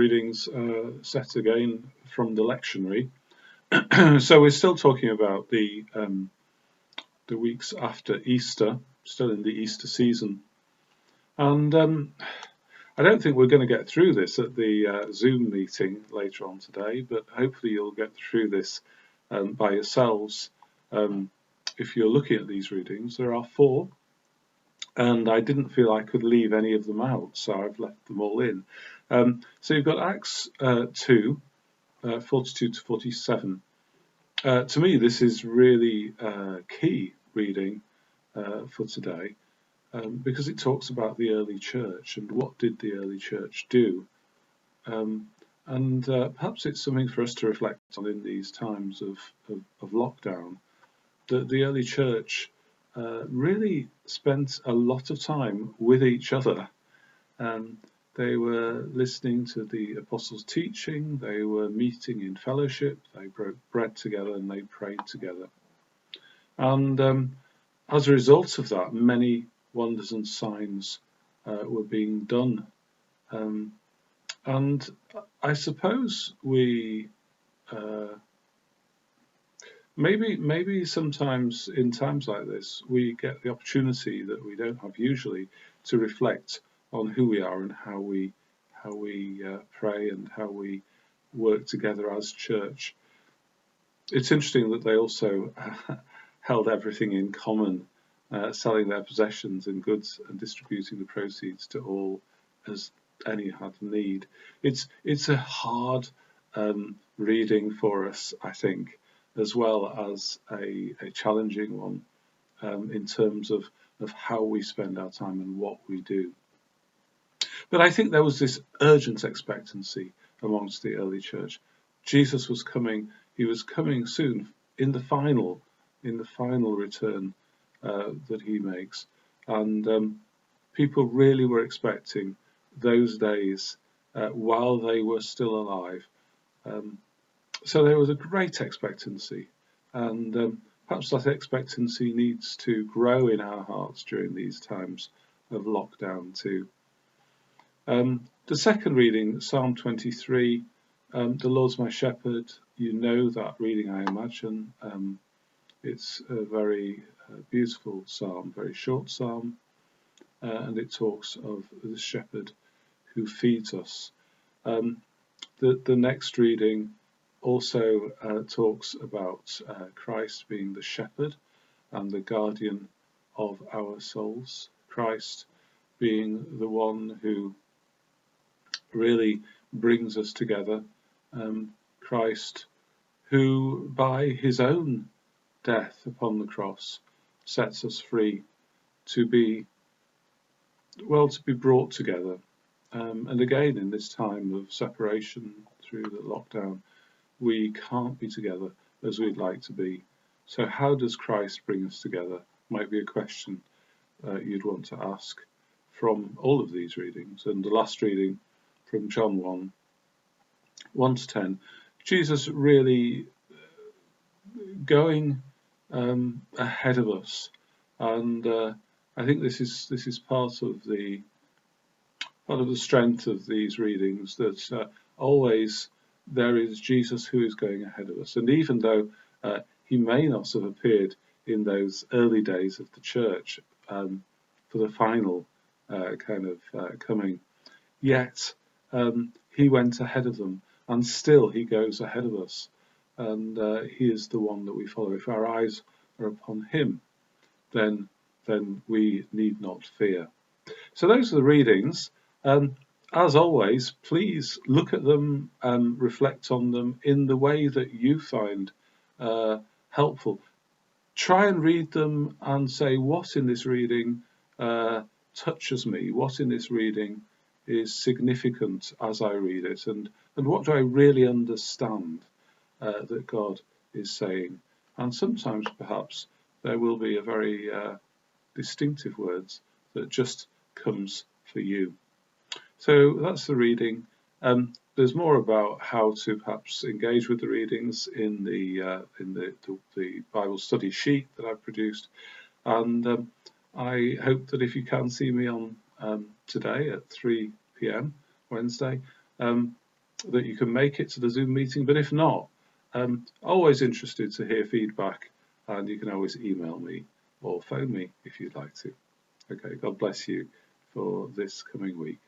readings set again from the lectionary. So we're still talking about the weeks after Easter, still in the Easter season. And I don't think we're going to get through this at the Zoom meeting later on today, but hopefully you'll get through this by yourselves. If you're looking at these readings, there are 4, and I didn't feel I could leave any of them out, so I've left them all in. So you've got Acts 2, 42 to 47. To me, this is really key reading for today, because it talks about the early church and what did the early church do. And perhaps it's something for us to reflect on in these times of lockdown, that the early church really spent a lot of time with each other. They were listening to the apostles' teaching, they were meeting in fellowship, they broke bread together, and they prayed together. And as a result of that, many wonders and signs were being done. And I suppose we maybe sometimes in times like this we get the opportunity that we don't have usually to reflect on who we are and how we pray and how we work together as church. It's interesting that they also held everything in common, selling their possessions and goods and distributing the proceeds to all as any had need. It's a hard reading for us, I think, as well as a challenging one in terms of how we spend our time and what we do. But I think there was this urgent expectancy amongst the early church. Jesus was coming. He was coming soon in the final return that he makes, and people really were expecting those days while they were still alive. So there was a great expectancy, and perhaps that expectancy needs to grow in our hearts during these times of lockdown too. The second reading, Psalm 23, the Lord's my shepherd. You know that reading, I imagine. It's a very beautiful psalm, very short psalm, and it talks of the shepherd who feeds us. The next reading also talks about Christ being the shepherd and the guardian of our souls. Christ being the one who really brings us together. Christ who by his own death upon the cross sets us free to be brought together. And again, in this time of separation through the lockdown, we can't be together as we'd like to be. So how does Christ bring us together? Might be a question you'd want to ask from all of these readings. And the last reading from John 1 to 10, Jesus really going ahead of us, and I think this is part of the strength of these readings, that always there is Jesus who is going ahead of us. And even though he may not have appeared in those early days of the church for the final coming, yet he went ahead of them, and still he goes ahead of us, and he is the one that we follow. If our eyes are upon him, then we need not fear. So those are the readings. As always, please look at them and reflect on them in the way that you find helpful. Try and read them and say, what in this reading touches me? What in this reading is significant as I read it? And what do I really understand that God is saying? And sometimes perhaps there will be a very distinctive words that just comes for you. So that's the reading. There's more about how to perhaps engage with the readings in the Bible study sheet that I've produced, and I hope that if you can see me on today at 3 p.m. Wednesday, that you can make it to the Zoom meeting. But if not, always interested to hear feedback, and you can always email me or phone me if you'd like to. Okay, God bless you for this coming week.